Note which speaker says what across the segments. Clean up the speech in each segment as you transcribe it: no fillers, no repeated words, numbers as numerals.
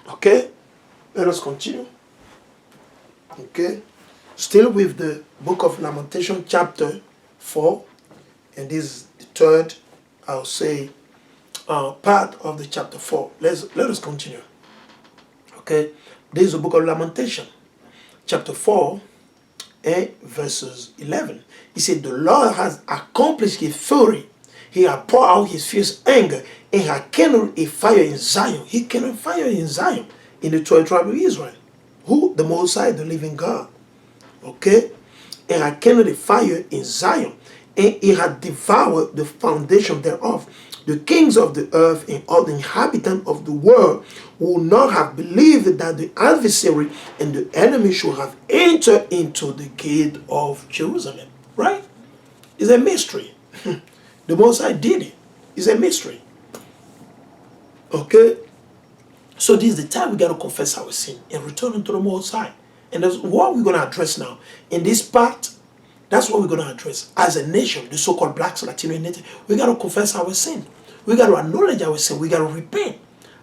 Speaker 1: Okay, let us continue. Okay, still with the book of Lamentation, chapter 4, and this is the third, I'll say, part of the chapter 4. Let us continue. Okay, this is the book of Lamentation, chapter 4, and verses 11. He said, the Lord has accomplished his fury. He has poured out his fierce anger and has kindled a fire in Zion. He kindled fire in Zion, in the 12 tribe of Israel. Who? The Most High, the living God. Okay? And has kindled a fire in Zion, and he had devoured the foundation thereof. The kings of the earth and all the inhabitants of the world would not have believed that the adversary and the enemy should have entered into the gate of Jerusalem. Right? It's a mystery. The Most High did it. It's a mystery. Okay? So this is the time we got to confess our sin and return unto the Most High. And that's what we're going to address now. In this part, that's what we're going to address. As a nation, the so-called blacks, Latino native, we got to confess our sin. We got to acknowledge our sin. We got to repent.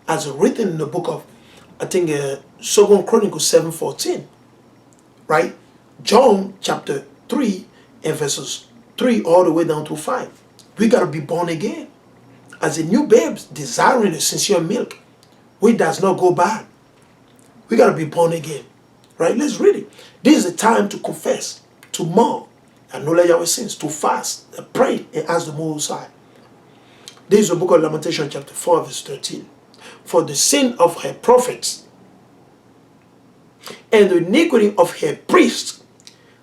Speaker 1: As written in the book of, I think, 2 Chronicles 7:14. Right? John chapter 3 and verses 3 all the way down to 5. We got to be born again. As a new babe, desiring the sincere milk, which does not go bad. We got to be born again. Right? Let's read it. This is the time to confess, to mourn, acknowledge our sins, to fast, and pray, and ask the Most High. This is the book of Lamentations, chapter 4, verse 13. For the sin of her prophets and the iniquity of her priests,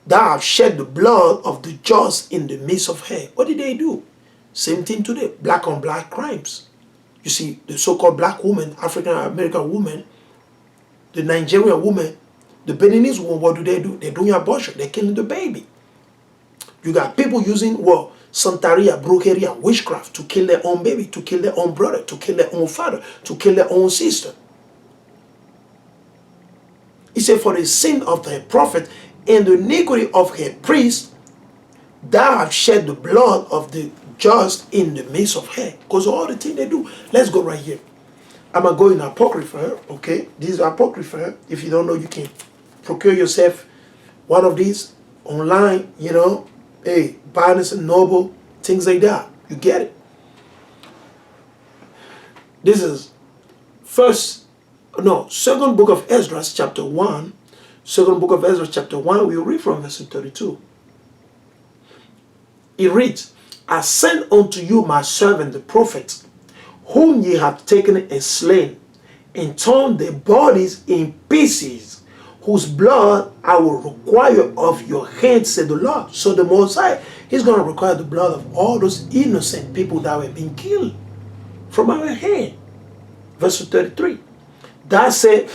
Speaker 1: thou hast shed the blood of the just in the midst of her. What did they do? Same thing today. Black on black crimes. You see, the so-called black woman, African American woman, the Nigerian woman, the Beninese woman, what do? They're doing abortion. They're killing the baby. You got people using, Santeria, brujeria, witchcraft to kill their own baby, to kill their own brother, to kill their own father, to kill their own sister. He said, for the sin of the prophet and the iniquity of her priest, thou hast shed the blood of the just in the midst of her. Because all the things they do. Let's go right here. I'm going to go in Apocrypha, okay? This is Apocrypha. If you don't know, you can procure yourself one of these online, hey, Barnes and Noble, things like that. You get it. This is second book of Ezra, chapter 1. Second book of Ezra, chapter 1, we'll read from verse 32. It reads, I send unto you my servant the prophets, whom ye have taken and slain, and torn their bodies in pieces, whose blood I will require of your hands, said the Lord. So the Most High, he's going to require the blood of all those innocent people that were being killed from our hand. Verse 33. Thus said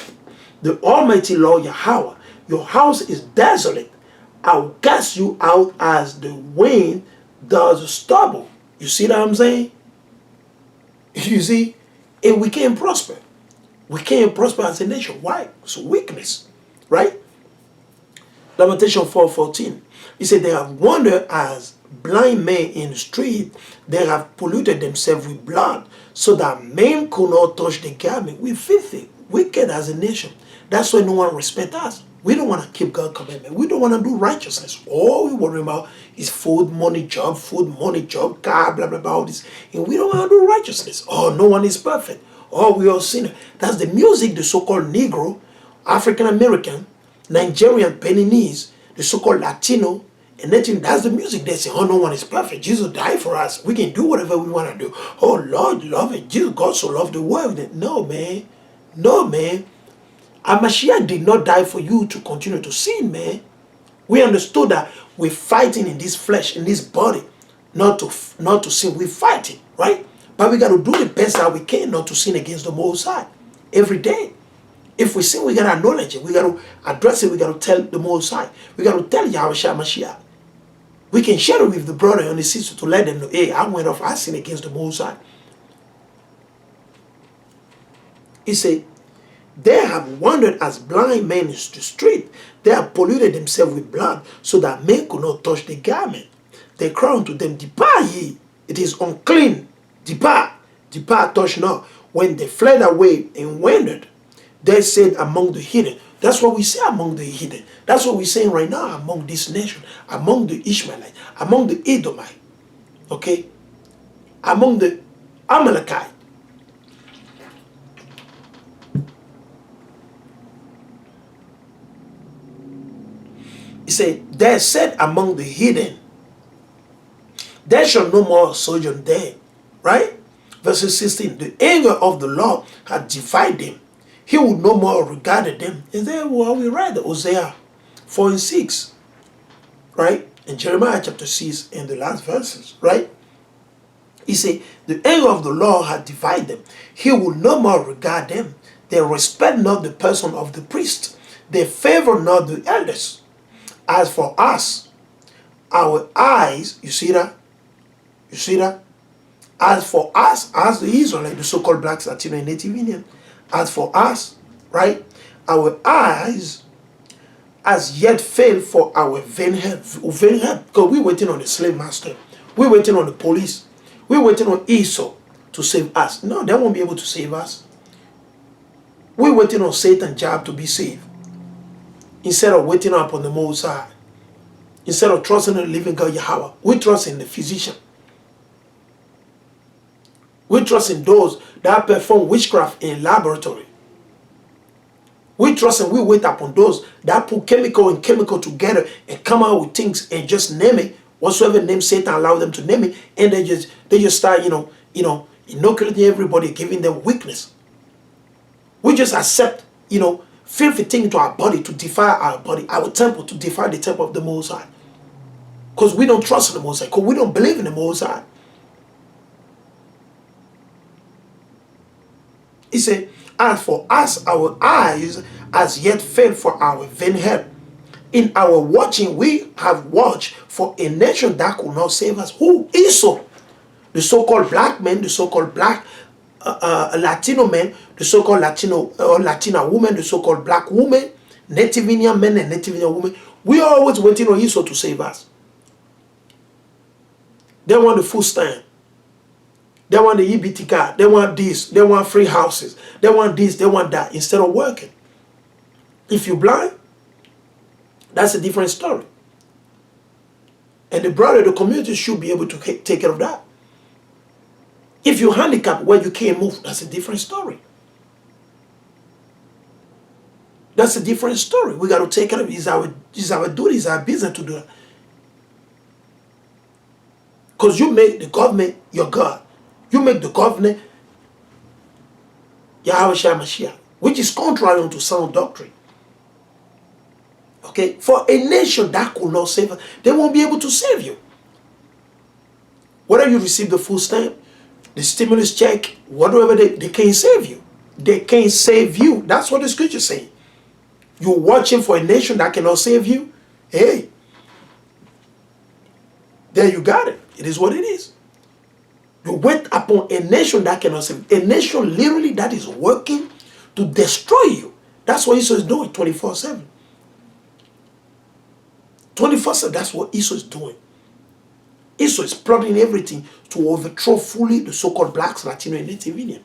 Speaker 1: the Almighty Lord Yahawah, your house is desolate. I will cast you out as the wind does the stubble. You see what I'm saying? You see? And we can't prosper. We can't prosper as a nation. Why? It's weakness. Right? Lamentation 4:14. He said, they have wandered as blind men in the street. They have polluted themselves with blood, so that men could not touch the garment. We're filthy, wicked as a nation. That's why no one respects us. We don't want to keep God's commandment. We don't want to do righteousness. All we worry about is food, money, job, car, blah, blah, blah, all this. And we don't want to do righteousness. Oh, no one is perfect. Oh, we all sinner. That's the music the so-called Negro, African American, Nigerian, Beninese, the so-called Latino, and that's the music they say, oh, no one is perfect. Jesus died for us. We can do whatever we want to do. Oh, Lord, love it. Jesus, God so loved the world. No, man. No, man. And Mashiach did not die for you to continue to sin, man. We understood that we're fighting in this flesh, in this body, not to sin. We're fighting, right? But we got to do the best that we can not to sin against the Most High every day. If we sin, we got to acknowledge it. We got to address it. We got to tell the Most High. We got to tell Yahawashi Mashiach. We can share it with the brother and the sister to let them know, hey, I went off, I sinned against the Most High. He said, they have wandered as blind men in the street. They have polluted themselves with blood, so that men could not touch the garment. They cry unto them, depart ye, it is unclean. Depart, touch not. When they fled away and wandered, They said among the heathen. That's what we say among the heathen. That's what we're saying right now among this nation, among the Ishmaelites, among the Edomite, okay, among the Amalekite. He said, they said among the heathen, there shall no more sojourn there. Right? Verse 16, the anger of the Lord had divided them. He would no more regard them. And then what we read, Hosea 4 and 6. Right? And Jeremiah chapter 6 in the last verses. Right? He said, the anger of the Lord had divided them. He will no more regard them. They respect not the person of the priest. They favor not the elders. As for us, our eyes, you see that? You see that? As for us, as the Israelites, the so-called blacks, Latino, and Native Indian, as for us, right, our eyes as yet fail for our vain help. Because we're waiting on the slave master. We're waiting on the police. We're waiting on Esau to save us. No, they won't be able to save us. We're waiting on Satan's job to be saved. Instead of waiting up on the Most High. Instead of trusting in the living God Yahweh, we trust in the physician. We trust in those that perform witchcraft in laboratory. We trust and we wait upon those that put chemical and chemical together and come out with things and just name it, whatsoever name Satan allow them to name it, and they just start, inoculating everybody, giving them weakness. We just accept, filthy thing to our body to defile our body, our temple, to defile the temple of the Most High. Because we don't trust in the Most High, because we don't believe in the Most High. He said, as for us, our eyes as yet fail for our vain help. In our watching, we have watched for a nation that could not save us. Who? Esau. The so-called black men, the so-called black Latino men, the so-called Latino or Latina women, the so-called black women, Native Indian men and Native Indian women. We are always waiting on Esau to save us. They want the food stamp. They want the EBT card. They want this. They want free houses. They want this. They want that. Instead of working. If you're blind, that's a different story. And the brother, the community should be able to take care of that. If you're handicapped where you can't move, that's a different story. That's a different story. We got to take care of it. It's our duty, it's our business to do that. Because you make the government your God. You make the government YAHAWAH Mashiach, which is contrary to sound doctrine. Okay? For a nation that could not save us, they won't be able to save you. Whether you receive the food stamp, the stimulus check, whatever, they can't save you. They can't save you. That's what the scripture is saying. You're watching for a nation that cannot save you. Hey, there you got it. It is what it is. You wait upon a nation that cannot save. A nation literally that is working to destroy you. That's what Esau is doing 24/7. 24/7, that's what Esau is doing. Esau is plotting everything to overthrow fully the so-called blacks, Latino, and Native Indian.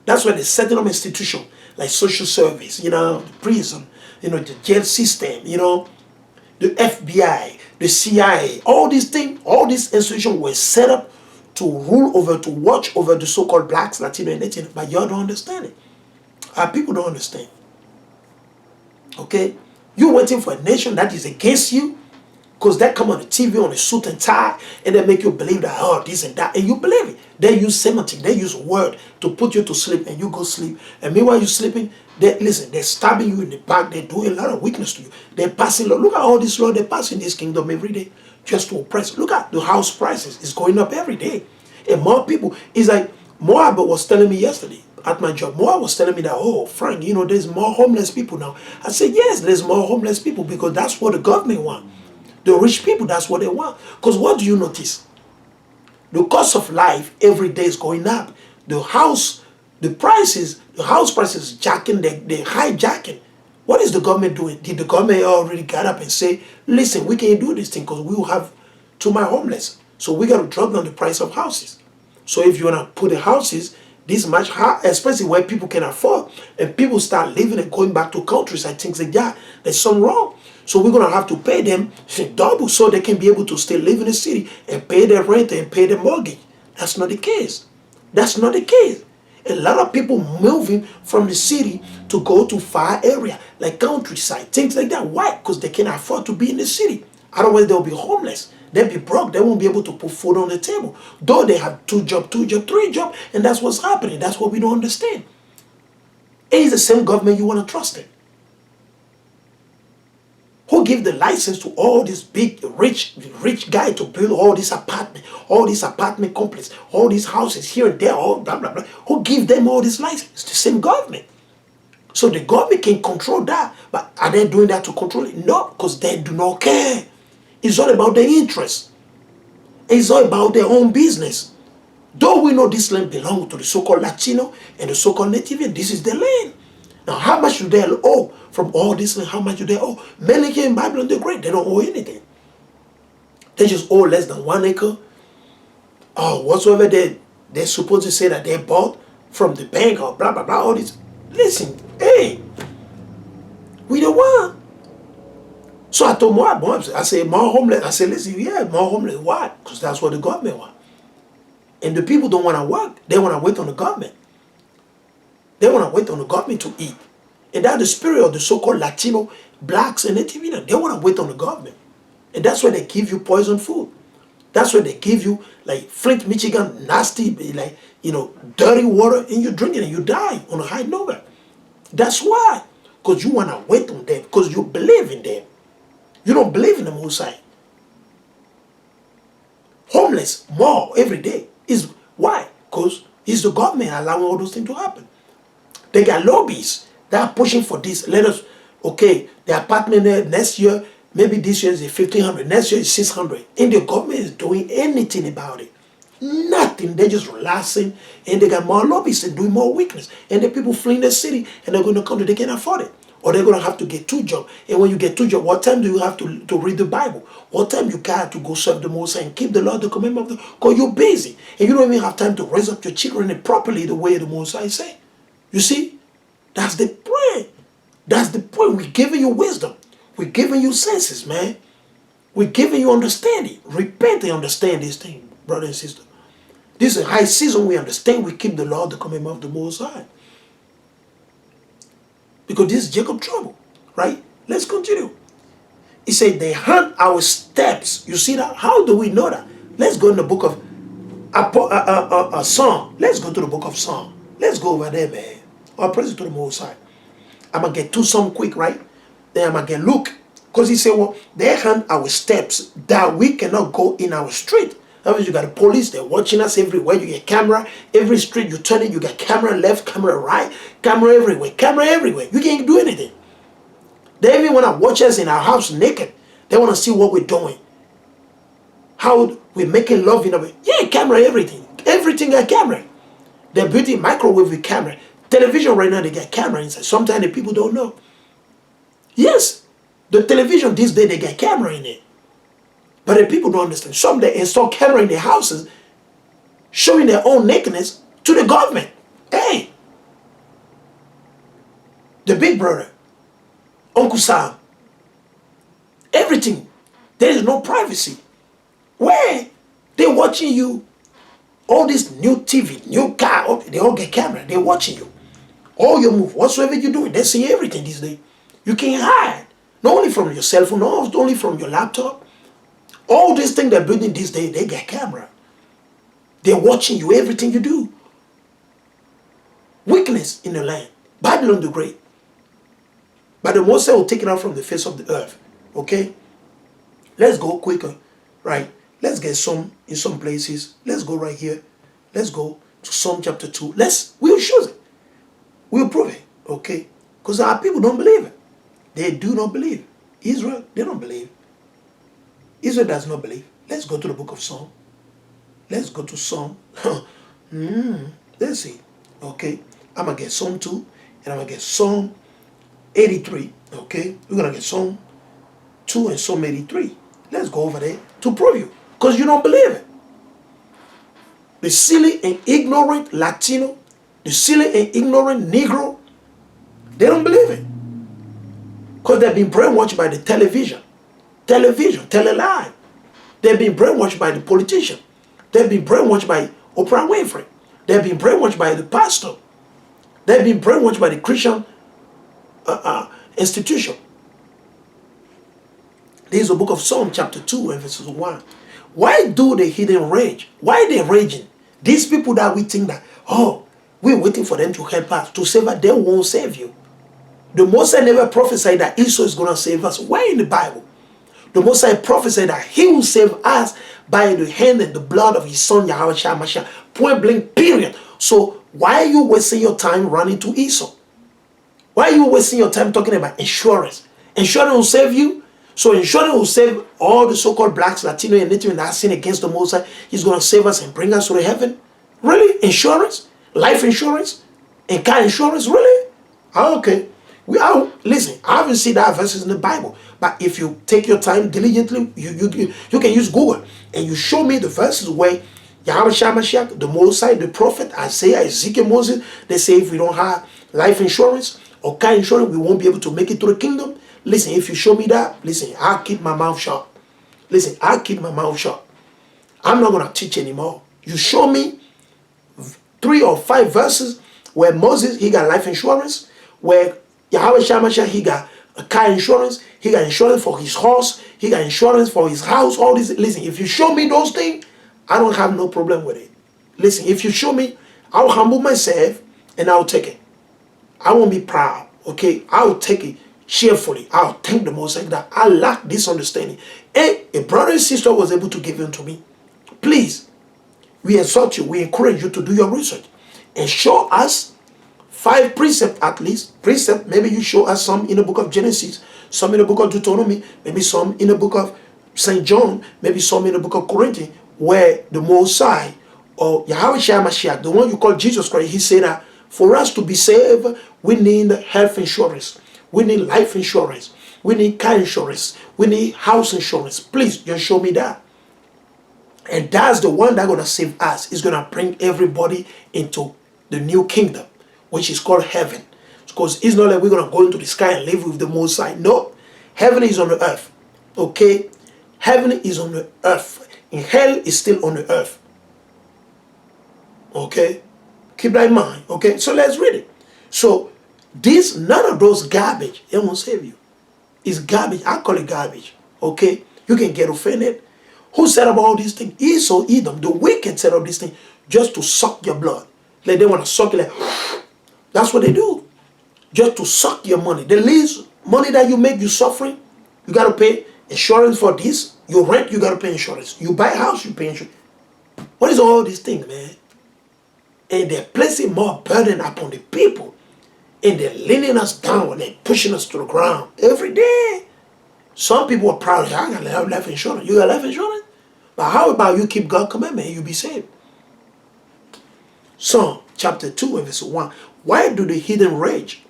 Speaker 1: That's why they're setting up institutions like social service, the prison, the jail system, the FBI, the CIA, all these things, all these institutions were set up to rule over, to watch over the so-called blacks, Latino, and Native, but y'all don't understand it. Our people don't understand. Okay? You're waiting for a nation that is against you, because they come on the TV on a suit and tie, and they make you believe that, oh, this and that, and you believe it. They use semantic, they use word to put you to sleep, and you go sleep. And meanwhile you're sleeping, they're stabbing you in the back, they're doing a lot of weakness to you. They're passing law. Look at all this law they pass in this kingdom every day, just to oppress. Look at the house prices, it's going up every day. And more people, it's like Moab was telling me yesterday at my job. Moab was telling me that, oh, Frank, there's more homeless people now. I said, yes, there's more homeless people, because that's what the government wants. The rich people, that's what they want. Because what do you notice? The cost of life every day is going up. The house prices jacking, they're hijacking. What is the government doing? Did the government already get up and say, listen, we can't do this thing because we will have too much homeless. So we got to drop down the price of houses. So if you want to put the houses, This much, how, especially where people can afford, and people start living and going back to countries and things like that. There's something wrong. So we're gonna have to pay them double so they can be able to still live in the city and pay their rent and pay their mortgage. That's not the case. That's not the case. A lot of people moving from the city to go to far area, like countryside, things like that. Why? Because they can't afford to be in the city. Otherwise, they'll be homeless. They'll be broke. They won't be able to put food on the table. Though they have 2 jobs, 3 jobs, and that's what's happening. That's what we don't understand. It is the same government you want to trust in. Who give the license to all these big, rich guy to build all this apartment complex, all these houses here and there, all blah, blah, blah. Who give them all this license? It's the same government. So the government can control that. But are they doing that to control it? No, because they do not care. It's all about their interests. It's all about their own business. Though we know this land belongs to the so-called Latino and the so-called Native, and this is the land. Now, how much do they owe from all this land? How much do they owe? Many here in Babylon the Great, they don't owe anything. They just owe less than 1 acre. Or whatsoever they're supposed to say that they bought from the bank or blah, blah, blah, all this. Listen, hey, we the one. So I told my mom, I said, more homeless. I said, listen, yeah, more homeless. Why? Because that's what the government wants. And the people don't want to work. They want to wait on the government. They want to wait on the government to eat. And that's the spirit of the so-called Latino, blacks, and Native. They want to wait on the government. And that's why they give you poison food. That's why they give you, like, Flint, Michigan, nasty, like, dirty water, and you drink it and you die on a high number. That's why. Because you want to wait on them. Because you believe in them. You don't believe in the Most High. Homeless more every day. Is why? Because it's the government allowing all those things to happen. They got lobbies that are pushing for this. Let us, okay, the apartment there next year, maybe this year is 1,500, next year is 600. And the government is doing anything about it. Nothing. They're just relaxing, and they got more lobbies and doing more weakness. And the people fleeing the city, and they're going to come to, they can't afford it. Or they're going to have to get 2 jobs. And when you get 2 jobs, what time do you have to read the Bible? What time you got to go serve the Most High and keep the Lord, the commandment of the, because you're busy. And you don't even have time to raise up your children properly the way the Most High say. You see? That's the point. That's the point. We're giving you wisdom. We're giving you senses, man. We're giving you understanding. Repent and understand this thing, brother and sister. This is a high season. We understand. We keep the Lord, the commandment of the Most High. Because this is Jacob trouble, right? Let's continue. He said, they hunt our steps. You see that? How do we know that? Let's go in the book of Psalm. Let's go to the book of Psalm. Let's go over there, man. I'll praise it to the Most High. I'm going to get to some quick, right? Then I'm going to get Luke. Because he said, well, they hunt our steps that we cannot go in our street. That means you got the police, they're watching us everywhere. You get camera. Every street you turn it, you got camera left, camera right, camera everywhere, camera everywhere. You can't do anything. They even want to watch us in our house naked. They want to see what we're doing. How we're making love in a way. Yeah, camera, everything. Everything got camera. They're building microwave with camera. Television right now, they got camera inside. Sometimes the people don't know. Yes, the television this day, they got camera in it. But the people don't understand. Some they install camera in their houses, showing their own nakedness to the government. Hey, the big brother, Uncle Sam, everything. There is no privacy. Where they're watching you, all this new TV, new car, they all get camera. They're watching you. All your move, whatsoever you're doing, they see everything these days. You can't hide. Not only from your cell phone, not only from your laptop. All these things they're building these days, they get camera. They're watching you, everything you do. Weakness in the land. Babylon the Great. But the Most High will take it out from the face of the earth. Okay? Let's go quicker. Right? Let's get some in some places. Let's go right here. Let's go to Psalm chapter 2. We'll show it. We'll prove it. Okay? Because our people don't believe it. They do not believe. Israel, they don't believe. Israel does not believe. Let's go to the book of Psalm. Let's go to Psalm. Let's see. Okay. I'm going to get Psalm 2. And I'm going to get Psalm 83. Okay. We're going to get Psalm 2 and Psalm 83. Let's go over there to prove you. Because you don't believe it. The silly and ignorant Latino the silly and ignorant Negro, they don't believe it. Because they've been brainwashed by the television, tele-lie. They've been brainwashed by the politician. They've been brainwashed by Oprah Winfrey. They've been brainwashed by the pastor. They've been brainwashed by the Christian institution. This is the book of Psalm chapter 2 and verses 1. Why do the heathen rage? Why are they raging? These people that we think that, oh, we're waiting for them to help us, to save us, they won't save you. The Mosai never prophesied that Esau is going to save us. Why in the Bible? The Mosai prophesied that he will save us by the hand and the blood of his son YAHAWAH BAHASHAM. Point blank, period. So why are you wasting your time running to Esau? Why are you wasting your time talking about insurance? Insurance will save you. So insurance will save all the so-called blacks, Latino, and Native that sin against the Mosai. He's going to save us and bring us to the heaven. Really? Insurance? Life insurance? And car insurance? Really? Okay. Listen, I haven't seen that verses in the Bible. But if you take your time diligently, you can use Google and you show me the verses where YAHAWAH BAHASHAM, the Mosai, the prophet, Isaiah, Ezekiel, Moses, they say if we don't have life insurance or car insurance, we won't be able to make it to the kingdom. Listen, if you show me that, listen, I'll keep my mouth shut. Listen, I'll keep my mouth shut. I'm not going to teach anymore. You show me 3 or 5 verses where Moses, he got life insurance, where YAHAWAH BAHASHAM, he got a car insurance, he got insurance for his horse, he got insurance for his house, all this. Listen, if you show me those things, I don't have no problem with it. Listen, if you show me, I'll humble myself and I'll take it. I won't be proud, okay? I'll take it cheerfully. I'll thank the Most High that I lack this understanding. And a brother and sister was able to give it to me. Please, we exhort you, we encourage you to do your research and show us 5 precepts at least. Precept, maybe you show us some in the book of Genesis, some in the book of Deuteronomy, maybe some in the book of St. John, maybe some in the book of Corinthians, where the Mosai or YAHAWAH BAHASHAM, the one you call Jesus Christ, he said that for us to be saved, we need health insurance, we need life insurance, we need car insurance, we need house insurance. Please, just show me that. And that's the one that's going to save us. It's going to bring everybody into the new kingdom, which is called heaven. Because it's not like we're going to go into the sky and live with the Most High. No. Heaven is on the earth. Okay? Heaven is on the earth. And hell is still on the earth. Okay? Keep that in mind. Okay? So let's read it. So, none of those garbage, it won't save you. It's garbage. I call it garbage. Okay? You can get offended. Who set up all these things? Esau, Edom, the wicked set up these things just to suck your blood. Like they want to suck it like, that's what they do. Just to suck your money. The least money that you make, you suffering. You got to pay insurance for this. You rent, you got to pay insurance. You buy a house, you pay insurance. What is all these things, man? And they're placing more burden upon the people. And they're leaning us down and they're pushing us to the ground every day. Some people are proud. I got life insurance. You got life insurance? But how about you keep God's commandment and you be saved? Psalm chapter 2 and verse 1. Why do the heathen rage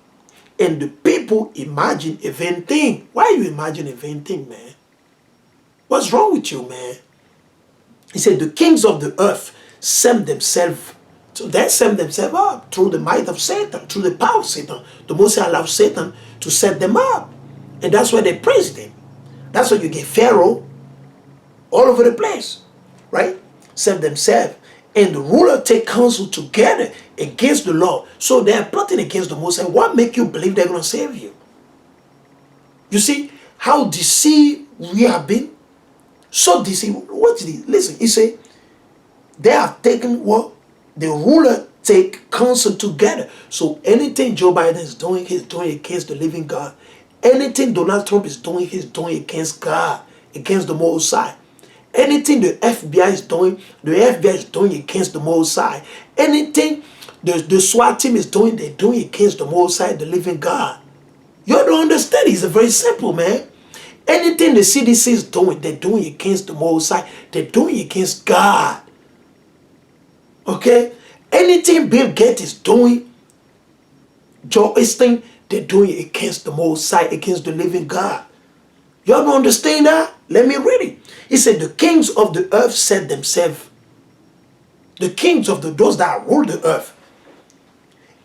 Speaker 1: and the people imagine a vain thing? Why you imagine a vain thing, man? What's wrong with you, man? He said the kings of the earth set themselves. So they set themselves up through the might of Satan, through the power of Satan. The Most High allowed Satan to set them up. And that's why they praise him. That's why you get Pharaoh all over the place. Right? Set themselves. And the ruler take counsel together against the Lord. So they are plotting against the Most High. What make you believe they're going to save you? You see how deceived we have been? So deceived. What is it? Listen, he said, they have taken what? The ruler take counsel together. So anything Joe Biden is doing, he's doing against the living God. Anything Donald Trump is doing, he's doing against God, against the Most High. Anything the FBI is doing, the FBI is doing against the Most High. Anything the SWAT team is doing, they're doing against the Most High, the living God. You don't understand. It's very simple, man. Anything the CDC is doing, they're doing against the Most High. They're doing against God. Okay? Anything Bill Gates is doing, Joe Osteen, they're doing it against the Most High, against the living God. Y'all don't understand that? Let me read it. He said, the kings of the earth set themselves. The kings of those that rule the earth.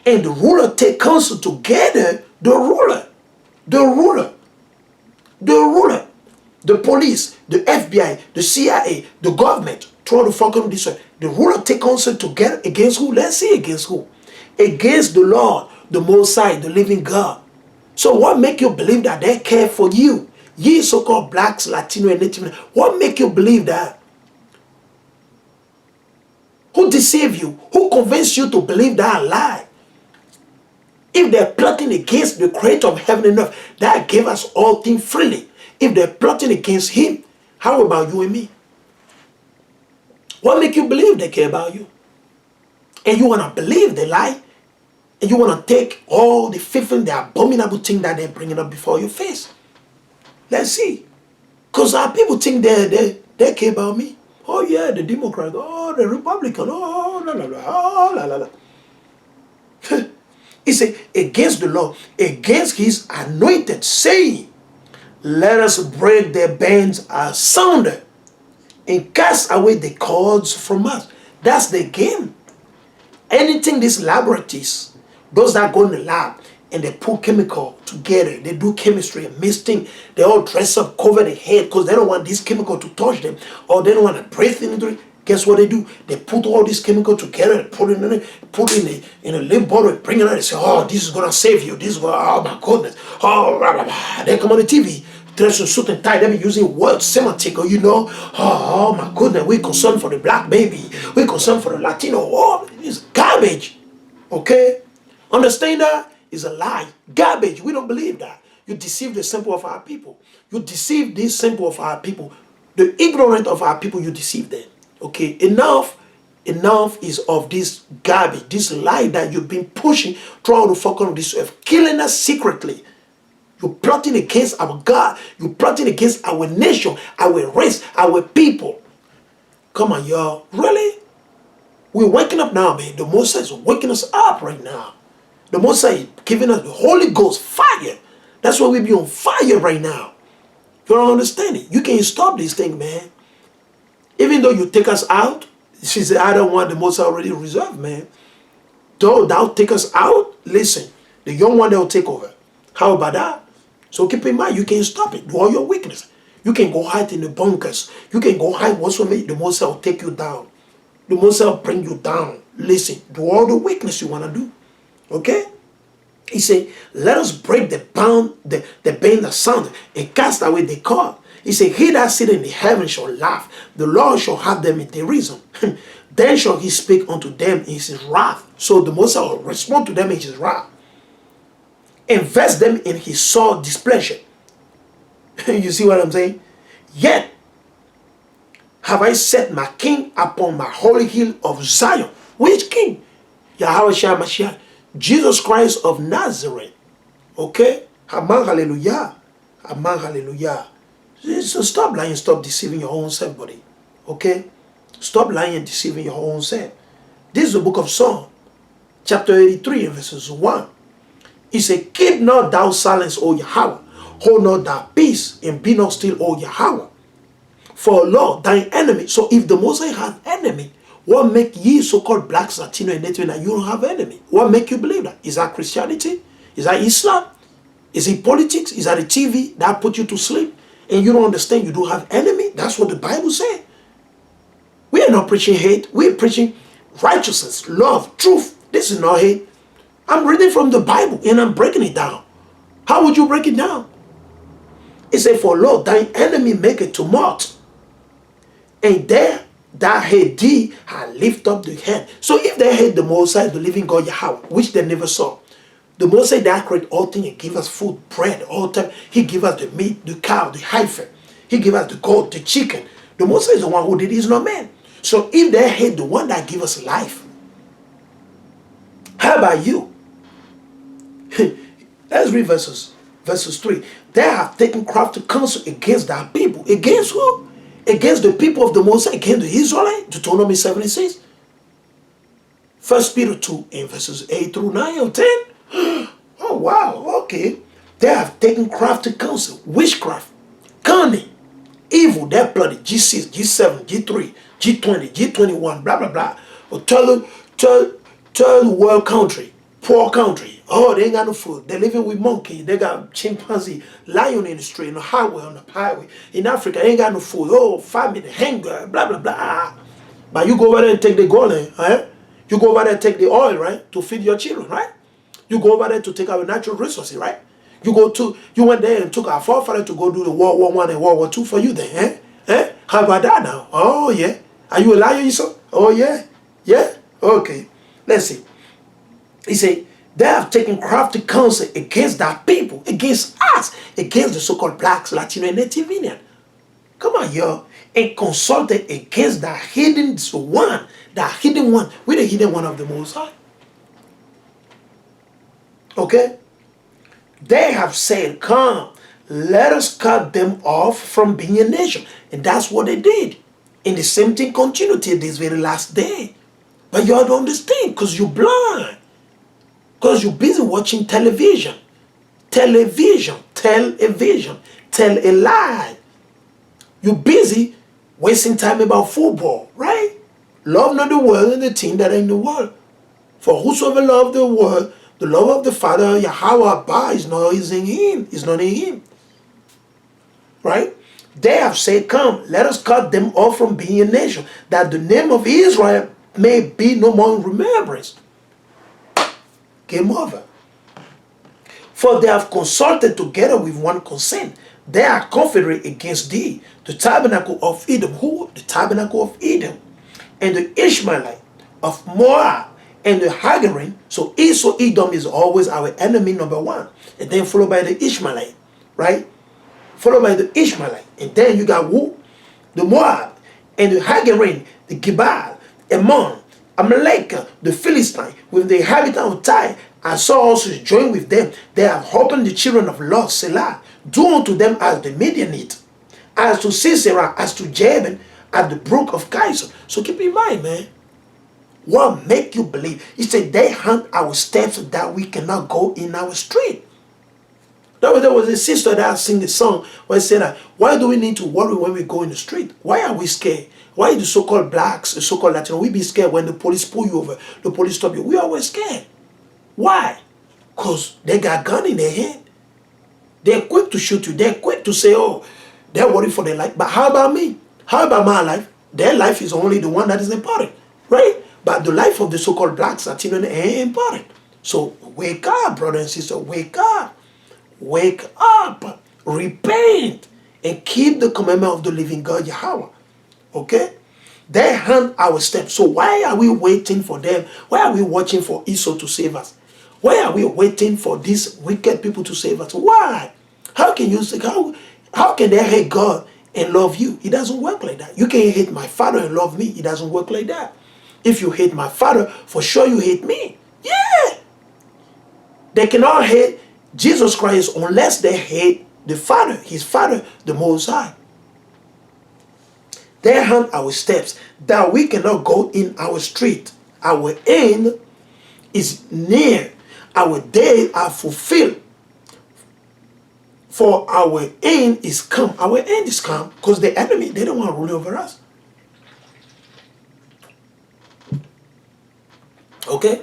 Speaker 1: And the ruler take counsel together, the ruler, the police, the FBI, the CIA, the government, try to function this way. The ruler take counsel together against who? Let's see against who? Against the Lord, the Most High, the living God. So what make you believe that they care for you? Ye so-called blacks, Latino, and Native. What make you believe that? Who deceive you? Who convinced you to believe that lie? If they're plotting against the creator of heaven and earth, that gave us all things freely. If they're plotting against him, how about you and me? What make you believe they care about you? And you want to believe the lie? And you want to take all the filthy, the abominable thing that they're bringing up before your face? Let's see. Because our people think they care about me. Oh yeah, the Democrat, oh the Republican, oh la la la, oh la la la. He said, against the Lord, against his anointed, saying, let us break their bands asunder and cast away the cords from us. That's the game. Anything these laboratories, those that go in the lab and they put chemical together, they do chemistry and mix things, they all dress up, cover their head because they don't want this chemical to touch them, or they don't want to breathe into it. Guess what they do? They put all this chemical together, put it in a little bottle, bring it out and say, oh, this is gonna save you. This is gonna, oh my goodness. Oh, blah, blah, blah. They come on the TV, dress in suit and tie, they be using words, semantic, or oh my goodness, we're concerned for the black baby, we're concerned for the Latino. Oh, it's garbage. Okay? Understand that? It's a lie. Garbage. We don't believe that. You deceive the simple of our people. You deceive this simple of our people. The ignorant of our people, you deceive them. Okay, enough is of this garbage, this lie that you've been pushing throughout the fuck on this earth, killing us secretly. You're plotting against our God. You're plotting against our nation, our race, our people. Come on, y'all. Really? We're waking up now, man. The Most High is waking us up right now. The Most High is giving us the Holy Ghost fire. That's why we be on fire right now. You don't understand it. You can't stop this thing, man. Even though you take us out, she said, I don't want the Most High already reserved, man. Though thou take us out, listen, the young one that will take over. How about that? So keep in mind, you can't stop it. Do all your weakness. You can go hide in the bunkers. You can go hide whatsoever. The Most High will take you down. The Most High will bring you down. Listen, do all the weakness you want to do. Okay? He said, let us break the band asunder and cast away the cord. He said, he that sitteth in the heaven shall laugh. The Lord shall have them in derision. Then shall he speak unto them in his wrath. So the Most High will respond to them in his wrath. Invest them in his sore displeasure. You see what I'm saying? Yet have I set my king upon my holy hill of Zion. Which king? YAHAWAH BAHASHAM Jesus Christ of Nazareth. Okay? Amen, hallelujah. Amen, hallelujah. So stop lying, stop deceiving your own self, buddy. Okay? Stop lying and deceiving your own self. This is the book of Psalm, chapter 83, verses 1. He said, keep not thou silence, O Yahweh. Hold not thy peace, and be not still, O Yahweh. For Lord, thine enemy. So if the Most High has enemy, what make ye so-called blacks, Latino, and Native that you don't have enemy? What make you believe that? Is that Christianity? Is that Islam? Is it politics? Is that the TV that put you to sleep? And you don't understand you don't have enemy? That's what the Bible says. We are not preaching hate. We're preaching righteousness, love, truth. This is not hate. I'm reading from the Bible and I'm breaking it down. How would you break it down? It said, for Lord, thine enemy make a tumult. And there that hate thee, I lift up the hand. So if they hate the Most High, the living God Yahweh, which they never saw, the Most High that create all things and give us food, bread, all the time. He give us the meat, the cow, the heifer. He give us the goat, the chicken. The Most High is the one who did it, is not man. So if they hate the one that give us life, how about you? Let's read verses 3. They have taken crafty counsel against that people. Against who? Against the people of the Most High, against the Israelites. Deuteronomy 76. 1 Peter 2 in verses 8 through 9 or 10. Oh wow, okay. They have taken crafty counsel, witchcraft, cunning, evil, they plotted G6, G7, G3, G20, G21, blah blah blah. A third world country poor country. Oh, they ain't got no food. They're living with monkey. They got chimpanzee, lion in the street, on the highway, on the highway. In Africa, ain't got no food. Oh, famine, hunger, blah, blah, blah. But you go over there and take the gold, eh? You go over there and take the oil, right? To feed your children, right? You go over there to take our natural resources, right? You went there and took our forefather to go do the World War I and World War II for you then, eh? Eh? How about that now? Oh, yeah. Are you a liar, Esau? Oh, yeah. Yeah? Okay. Let's see. He said, they have taken crafty counsel against that people, against us, against the so-called blacks, Latino, and Native Indian. Come on, y'all. And consulted against the hidden one. We're the hidden one of the Most High. Okay? They have said, come, let us cut them off from being a nation. And that's what they did. And the same thing continued till this very last day. But y'all don't understand because you're blind. Because you're busy watching television. Tell a lie. You're busy wasting time about football, right? Love not the world and the thing that ain't the world. For whosoever love the world, the love of the Father, YAHAWAH BAHASHAM is not in him. Right? They have said, come, let us cut them off from being a nation, that the name of Israel may be no more in remembrance. Game over. For they have consulted together with one consent. They are confederate against thee, the tabernacle of Edom. Who? The tabernacle of Edom. And the Ishmaelite of Moab. And the Hagarin. So Esau, Edom is always our enemy number one. And then followed by the Ishmaelite. Right? Followed by the Ishmaelite. And then you got who? The Moab. And the Hagarin. The Gebal. Ammon. Amalek, the Philistine, with the inhabitant of Tyre, I saw also join with them. They have opened the children of Lot, Selah. Do unto them as the Midianite, as to Sisera, as to Jabin, at the brook of Kaiser. So keep in mind, man, what make you believe? He said, they hunt our steps that we cannot go in our street. There was a sister that sang a song where she said, why do we need to worry when we go in the street? Why are we scared? Why the so-called blacks, the so-called Latino, we be scared when the police pull you over, the police stop you? We always scared. Why? Because they got gun in their hand. They're quick to shoot you. They're quick to say, oh, they're worried for their life. But how about me? How about my life? Their life is only the one that is important, right? But the life of the so-called blacks, Latino, ain't important. So wake up, brother and sister. Wake up. Wake up. Repent. And keep the commandment of the living God, Yahweh. Okay? They hunt our steps. So why are we waiting for them? Why are we watching for Esau to save us? Why are we waiting for these wicked people to save us? Why? How can you say, how can they hate God and love you? It doesn't work like that. You can't hate my father and love me. It doesn't work like that. If you hate my father, for sure you hate me. Yeah. They cannot hate Jesus Christ unless they hate the Father, his Father, the Most High. They hunt our steps that we cannot go in our street. Our end is near. Our days are fulfilled. For our end is come. Our end is come because the enemy, they don't want to rule over us. Okay?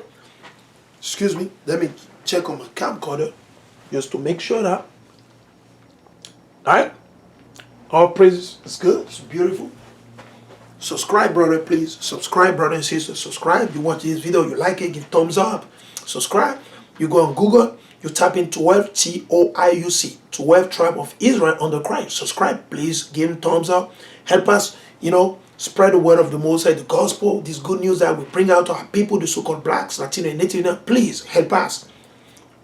Speaker 1: Excuse me. Let me check on my camcorder just to make sure that. Alright? All praises. It's good. It's beautiful. Subscribe, brother, please. Subscribe, brother and sister. Subscribe. You watch this video, you like it, give thumbs up. Subscribe. You go on Google, you type in 12 TOIUC, 12 Tribe of Israel under Christ. Subscribe, please. Give him thumbs up. Help us, spread the word of the Most High, the gospel, this good news that we bring out to our people, the so-called blacks, Latino, and Native. Please help us.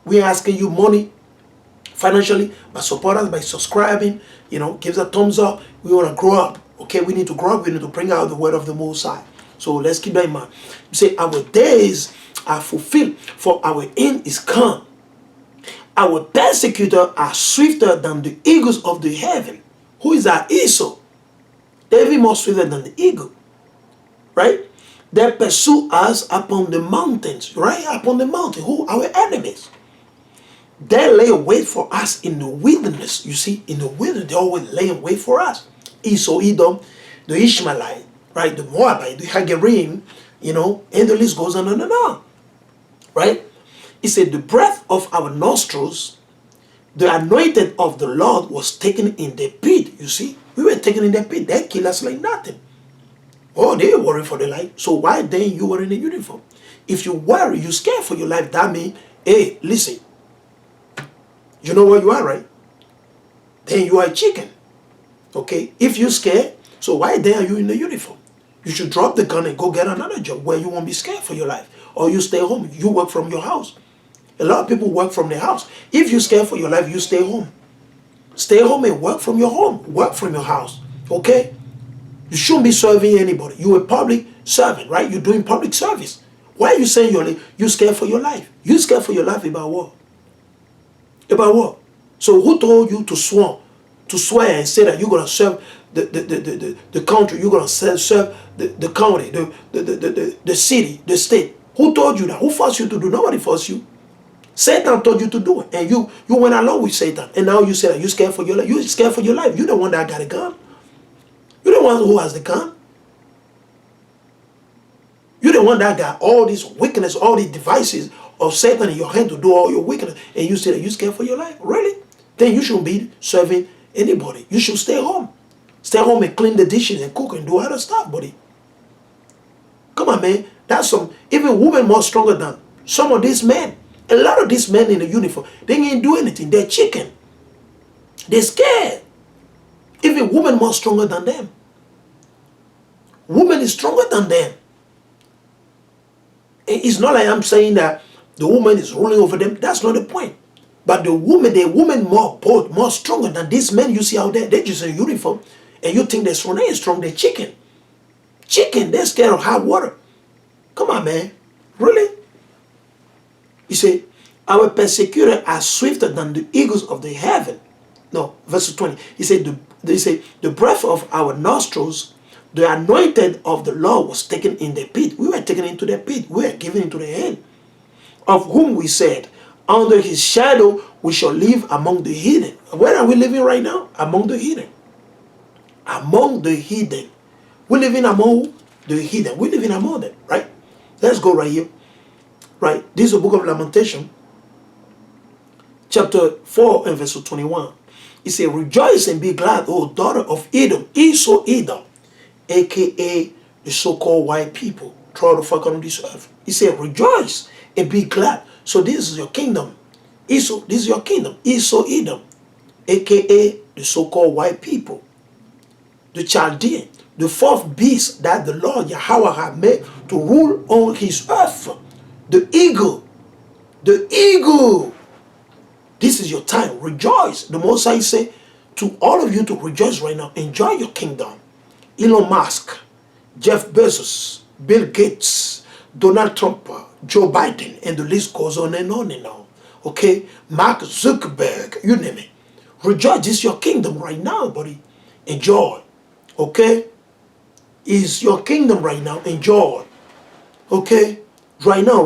Speaker 1: We're asking you money financially, but support us by subscribing. Give us a thumbs up. We want to grow up. Okay, we need to grow up. We need to bring out the word of the Most High. So let's keep that in mind. You say, our days are fulfilled, for our end is come. Our persecutors are swifter than the eagles of the heaven. Who is our Esau? They're even more swifter than the eagle. Right? They pursue us upon the mountains. Right? Upon the mountain. Who? Our enemies. They lay wait for us in the wilderness. You see, in the wilderness, they always lay wait for us. Esau, Edom, the Ishmaelite, right? The Moabite, the Hagarim, and the list goes on and on. Right? He said, the breath of our nostrils, the anointed of the Lord was taken in the pit. You see, we were taken in the pit. They kill us like nothing. Oh, they worry for their life. So why then you were in a uniform? If you worry, you scared for your life, that means, hey, listen, you know where you are, right? Then you are a chicken. Okay? If you're scared, so why then are you in the uniform? You should drop the gun and go get another job where you won't be scared for your life. Or you stay home. You work from your house. A lot of people work from their house. If you're scared for your life, you stay home. Stay home and work from your home. Work from your house. Okay? You shouldn't be serving anybody. You're a public servant, right? You're doing public service. Why are you saying you're scared for your life? You're scared for your life about what? About what? So who told you to swear and say that you're going to serve the country, you're going to serve the county, the city, the state? Who told you that? Who forced you to do? Nobody forced you. Satan told you to do it, and you went along with Satan, and now you say that you're scared for your life. You're scared for your life. You're the one that got a gun. You're the one who has the gun. You're the one that got all these wickedness, all these devices of Satan in your hand to do all your wickedness, and you say that you're scared for your life. Really? Then you shouldn't be serving anybody. You should stay home. Stay home and clean the dishes and cook and do other stuff, buddy. Come on, man. That's even women more stronger than some of these men. A lot of these men in the uniform, they ain't do anything. They're chicken. They're scared. Even women more stronger than them. Woman is stronger than them. It's not like I'm saying that the woman is ruling over them. That's not the point. But the woman more bold, more stronger than these men you see out there. They're just in uniform. And you think they're strong. They ain't strong. They're chicken. Chicken. They're scared of hot water. Come on, man. Really? He said, our persecutors are swifter than the eagles of the heaven. No, verse 20. He said, the breath of our nostrils, the anointed of the Lord was taken in the pit. We were taken into the pit. We were given into the hand. Of whom we said, under his shadow we shall live among the heathen. Where are we living right now? Among the heathen. Among the heathen. We're living among the heathen. We're living among them, right? Let's go right here. Right? This is the book of Lamentations, chapter 4 and verse 21. It says, rejoice and be glad, O daughter of Edom, Esau Edom, aka the so-called white people, try to fuck on this earth. He said, rejoice and be glad. So this is your kingdom. Esau, this is your kingdom. Esau Edom, aka the so-called white people, the Chaldean, the fourth beast that the Lord Yahawah had made to rule on his earth. The eagle. The eagle. This is your time. Rejoice. The Most High say to all of you to rejoice right now. Enjoy your kingdom. Elon Musk, Jeff Bezos, Bill Gates, Donald Trump, Joe Biden, and the list goes on and on and on. Okay? Mark Zuckerberg, you name it. Rejoice. This is your kingdom right now, buddy. Enjoy. Okay? It's your kingdom right now. Enjoy. Okay? Right now.